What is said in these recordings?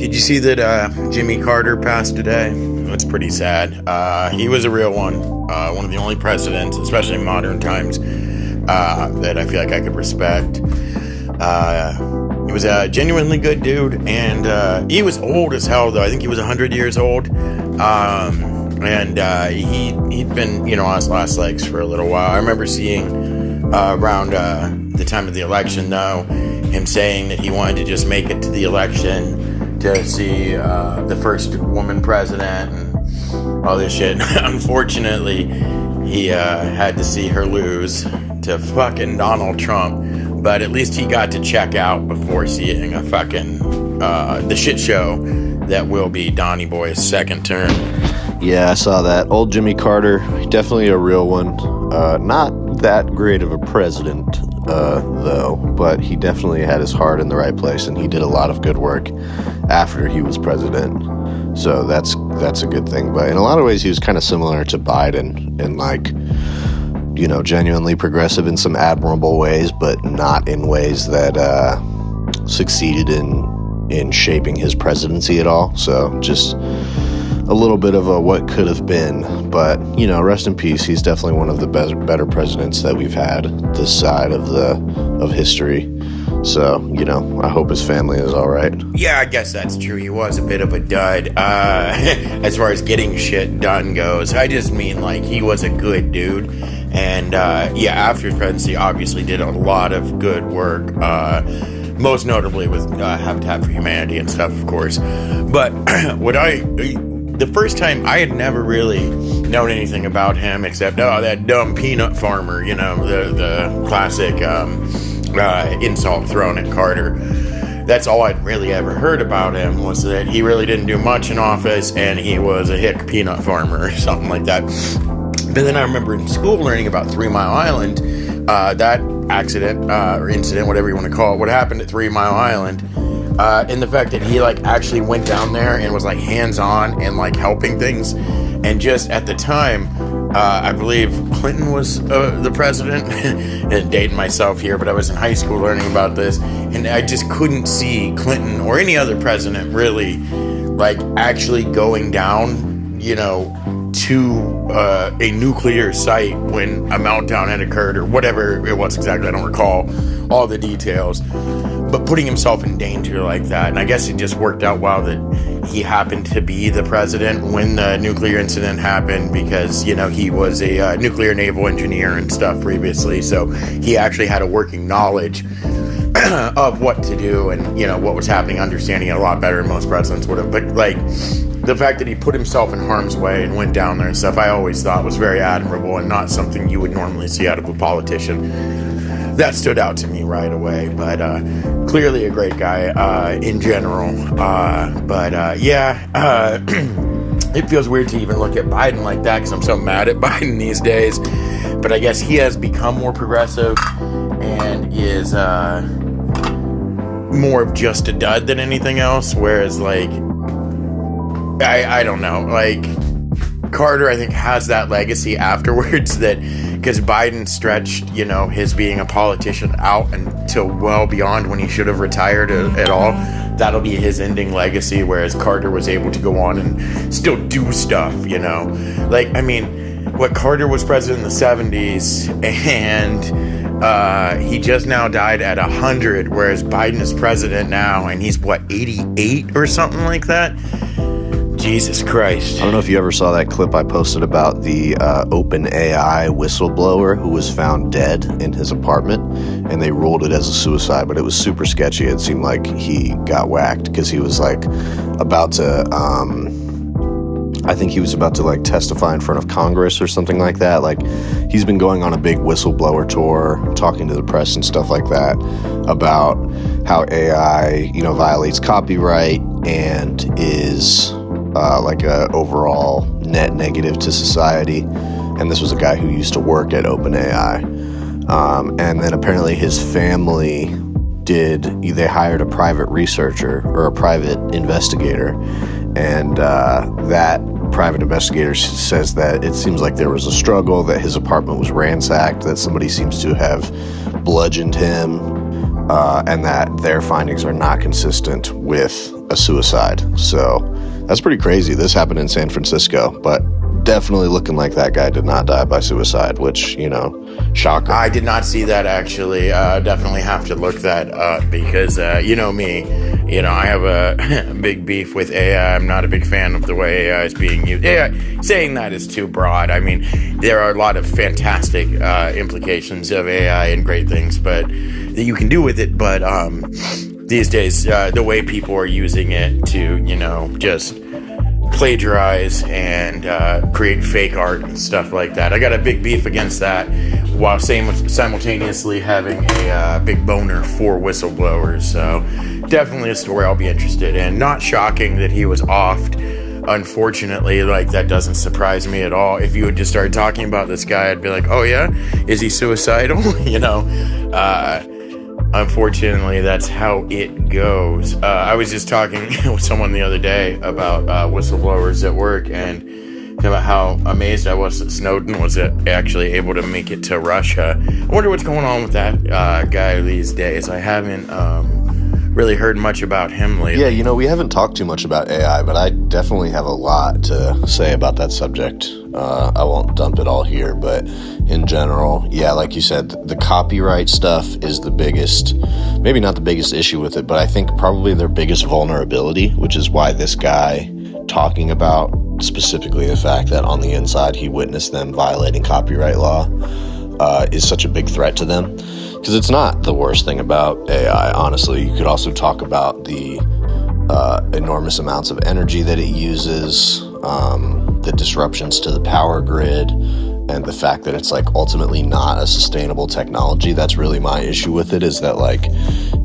Did you see that Jimmy Carter passed today? It's pretty sad. He was a real one. One of the only presidents, especially in modern times, that I feel like I could respect. He was a genuinely good dude, and he was old as hell, though. I think he was 100 years old. And he'd been, on his last legs for a little while. I remember seeing around the time of the election, though, him saying that he wanted to just make it to the election to see the first woman president and all this shit. Unfortunately, he had to see her lose to fucking Donald Trump, but at least he got to check out before seeing a fucking the shit show that will be Donnie Boy's second term. Yeah, I saw that. Old Jimmy Carter, definitely a real one. Not that great of a president, though, but he definitely had his heart in the right place, and he did a lot of good work after he was president. So that's a good thing. But in a lot of ways, he was kind of similar to Biden and genuinely progressive in some admirable ways, but not in ways that succeeded in shaping his presidency at all. So just a little bit of a what could have been, but rest in peace. He's definitely one of the better presidents that we've had this side of history. So I hope his family is all right. Yeah, I guess that's true. He was a bit of a dud as far as getting shit done goes. I just mean he was a good dude, and after his presidency, obviously did a lot of good work. Most notably with Habitat for Humanity and stuff, of course. But the first time, I had never really known anything about him except, that dumb peanut farmer, the classic insult thrown at Carter. That's all I'd really ever heard about him, was that he really didn't do much in office and he was a hick peanut farmer or something like that. But then I remember in school learning about 3 Mile Island, that accident or incident, whatever you want to call it, what happened at 3 Mile Island, and the fact that he actually went down there and was hands-on and helping things. And just at the time, I believe Clinton was the president, and dating myself here, but I was in high school learning about this, and I just couldn't see Clinton or any other president really actually going down, to a nuclear site when a meltdown had occurred or whatever it was exactly. I don't recall all the details, but putting himself in danger like that. And I guess it just worked out well that he happened to be the president when the nuclear incident happened, because he was a nuclear naval engineer and stuff previously, so he actually had a working knowledge of what to do and what was happening, understanding it a lot better than most presidents would have. But the fact that he put himself in harm's way and went down there and stuff, I always thought was very admirable and not something you would normally see out of a politician. That stood out to me right away, but clearly a great guy in general. It feels weird to even look at Biden like that because I'm so mad at Biden these days. But I guess he has become more progressive and is more of just a dud than anything else, whereas I don't know, Carter, I think, has that legacy afterwards, that because Biden stretched, his being a politician out until well beyond when he should have retired at all. That'll be his ending legacy, whereas Carter was able to go on and still do stuff, Carter was president in the 70s, and he just now died at 100, whereas Biden is president now, and he's, 88 or something like that? Jesus Christ. I don't know if you ever saw that clip I posted about the OpenAI whistleblower who was found dead in his apartment, and they ruled it as a suicide, but it was super sketchy. It seemed like he got whacked because he was about to, I think he was about to testify in front of Congress or something like that. He's been going on a big whistleblower tour, talking to the press and stuff like that about how AI, violates copyright and is a overall net negative to society. And this was a guy who used to work at OpenAI. And then apparently his family they hired a private researcher or a private investigator. And that private investigator says that it seems like there was a struggle, that his apartment was ransacked, that somebody seems to have bludgeoned him, and that their findings are not consistent with a suicide. So that's pretty crazy. This happened in San Francisco, but definitely looking like that guy did not die by suicide, which, shocker. I did not see that, actually. Definitely have to look that up because, you know me, I have a big beef with AI. I'm not a big fan of the way AI is being used. Saying that is too broad. I mean, there are a lot of fantastic implications of AI and great things that you can do with it, but these days, the way people are using it to, just plagiarize and create fake art and stuff like that. I got a big beef against that, while simultaneously having a big boner for whistleblowers. So definitely a story I'll be interested in. Not shocking that he was offed. Unfortunately, that doesn't surprise me at all. If you had just started talking about this guy, I'd be like, oh yeah, is he suicidal? Unfortunately, that's how it goes. I was just talking with someone the other day about whistleblowers at work and about how amazed I was that Snowden was actually able to make it to Russia. I wonder what's going on with that guy these days. I haven't really heard much about him lately. Yeah, we haven't talked too much about AI, but I definitely have a lot to say about that subject. I won't dump it all here, but in general, yeah, like you said, the copyright stuff is the biggest, maybe not the biggest issue with it, but I think probably their biggest vulnerability, which is why this guy talking about specifically the fact that on the inside he witnessed them violating copyright law is such a big threat to them. Because it's not the worst thing about AI, honestly. You could also talk about the enormous amounts of energy that it uses, the disruptions to the power grid, and the fact that it's ultimately not a sustainable technology. That's really my issue with it, is that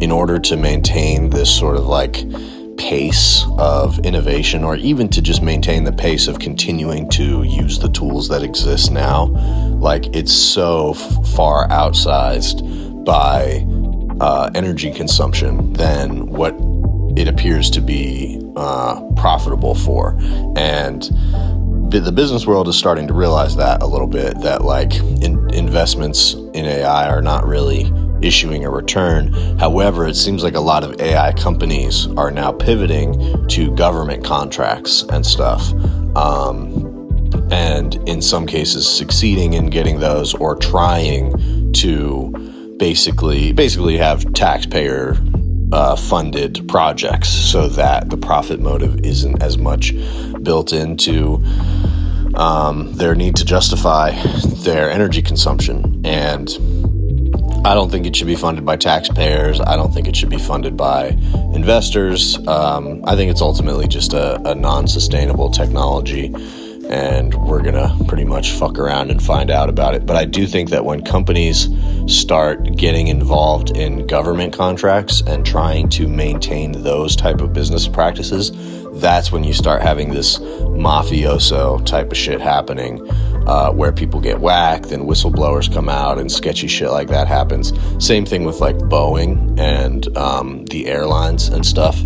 in order to maintain this sort of pace of innovation, or even to just maintain the pace of continuing to use the tools that exist now, it's so far outsized by energy consumption than what it appears to be profitable for. And the business world is starting to realize that a little bit, that investments in AI are not really issuing a return. However, it seems like a lot of AI companies are now pivoting to government contracts and stuff. And in some cases succeeding in getting those, or trying to basically have taxpayer funded projects, so that the profit motive isn't as much built into their need to justify their energy consumption. And I don't think it should be funded by taxpayers. I don't think it should be funded by investors. I think it's ultimately just a non-sustainable technology, and we're going to pretty much fuck around and find out about it. But I do think that when companies start getting involved in government contracts and trying to maintain those type of business practices, that's when you start having this mafioso type of shit happening, where people get whacked and whistleblowers come out and sketchy shit like that happens. Same thing with Boeing and the airlines and stuff.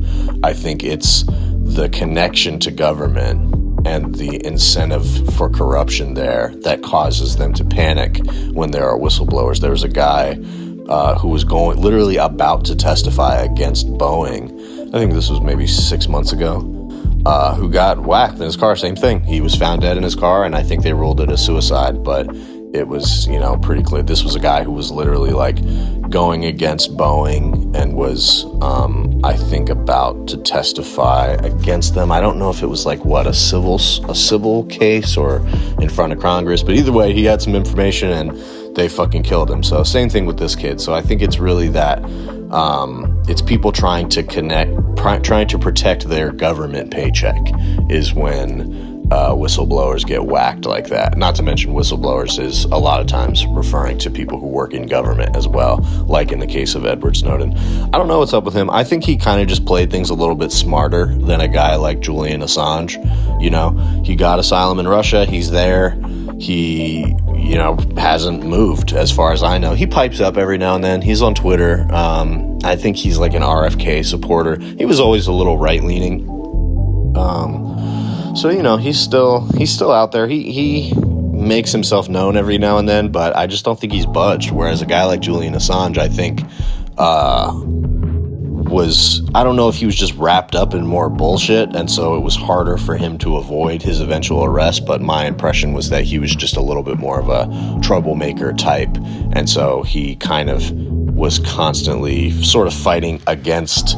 I think it's the connection to government and the incentive for corruption there that causes them to panic when there are whistleblowers. There was a guy who was literally about to testify against Boeing, I think this was maybe 6 months ago, who got whacked in his car. Same thing. He was found dead in his car, and I think they ruled it a suicide, but it was, pretty clear. This was a guy who was literally going against Boeing and was, I think, about to testify against them. I don't know if it was a civil case or in front of Congress, but either way, he had some information and they fucking killed him. So same thing with this kid. So I think it's really that it's people trying to trying to protect their government paycheck is when whistleblowers get whacked like that. Not to mention whistleblowers is a lot of times referring to people who work in government as well, like in the case of Edward Snowden. I don't know what's up with him. I think he kind of just played things a little bit smarter than a guy like Julian Assange. He got asylum in Russia. He's there. He, hasn't moved as far as I know. He pipes up every now and then. He's on Twitter. I think he's an RFK supporter. He was always a little right-leaning. So, he's still out there. He makes himself known every now and then, but I just don't think he's budged. Whereas a guy like Julian Assange, I think, I don't know if he was just wrapped up in more bullshit, and so it was harder for him to avoid his eventual arrest, but my impression was that he was just a little bit more of a troublemaker type, and so he kind of was constantly sort of fighting against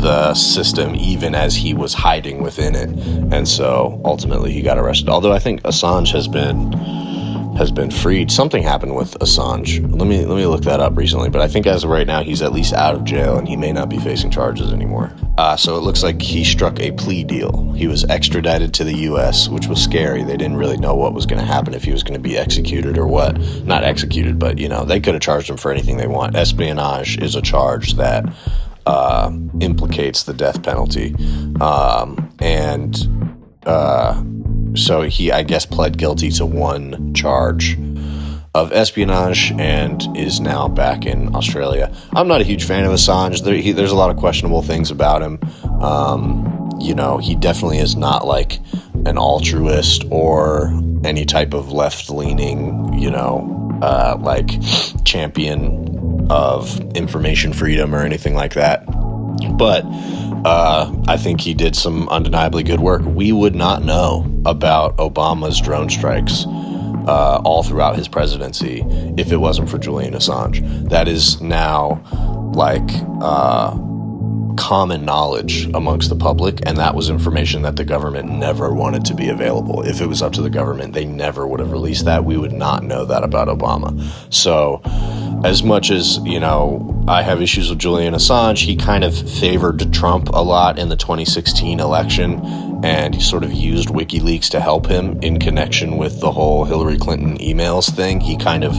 the system even as he was hiding within it, and so ultimately he got arrested. Although I think Assange has been freed. Something happened with Assange. Let me look that up recently, but I think as of right now he's at least out of jail and he may not be facing charges anymore. So it looks like he struck a plea deal. He was extradited to the US, which was scary. They didn't really know what was going to happen, if he was going to be executed or what. Not executed, but they could have charged him for anything they want. Espionage is a charge that implicates the death penalty. So he, I guess, pled guilty to one charge of espionage and is now back in Australia. I'm not a huge fan of Assange. There's a lot of questionable things about him. He definitely is not like an altruist or any type of left-leaning, like champion of information freedom or anything like that. But I think he did some undeniably good work. We would not know about Obama's drone strikes all throughout his presidency if it wasn't for Julian Assange. That is now like common knowledge amongst the public, and that was information that the government never wanted to be available. If it was up to the government, they never would have released that. We would not know that about Obama. So as much as, I have issues with Julian Assange, he kind of favored Trump a lot in the 2016 election, and he sort of used WikiLeaks to help him in connection with the whole Hillary Clinton emails thing. He kind of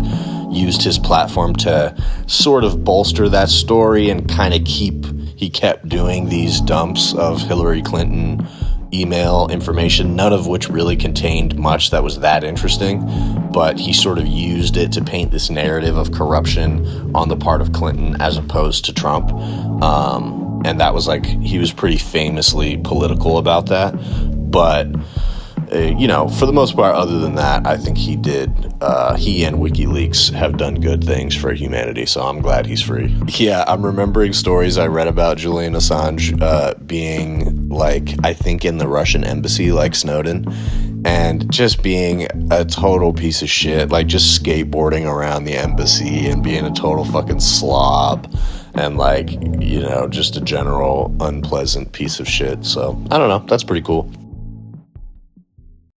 used his platform to sort of bolster that story and kind of he kept doing these dumps of Hillary Clinton email information, none of which really contained much that was that interesting, but he sort of used it to paint this narrative of corruption on the part of Clinton as opposed to Trump. And that was he was pretty famously political about that. But for the most part, other than that, I think he and WikiLeaks have done good things for humanity, so I'm glad he's free. Yeah, I'm remembering stories I read about Julian Assange being, I think in the Russian embassy, like Snowden, and just being a total piece of shit, just skateboarding around the embassy and being a total fucking slob, and just a general unpleasant piece of shit. So, I don't know, that's pretty cool.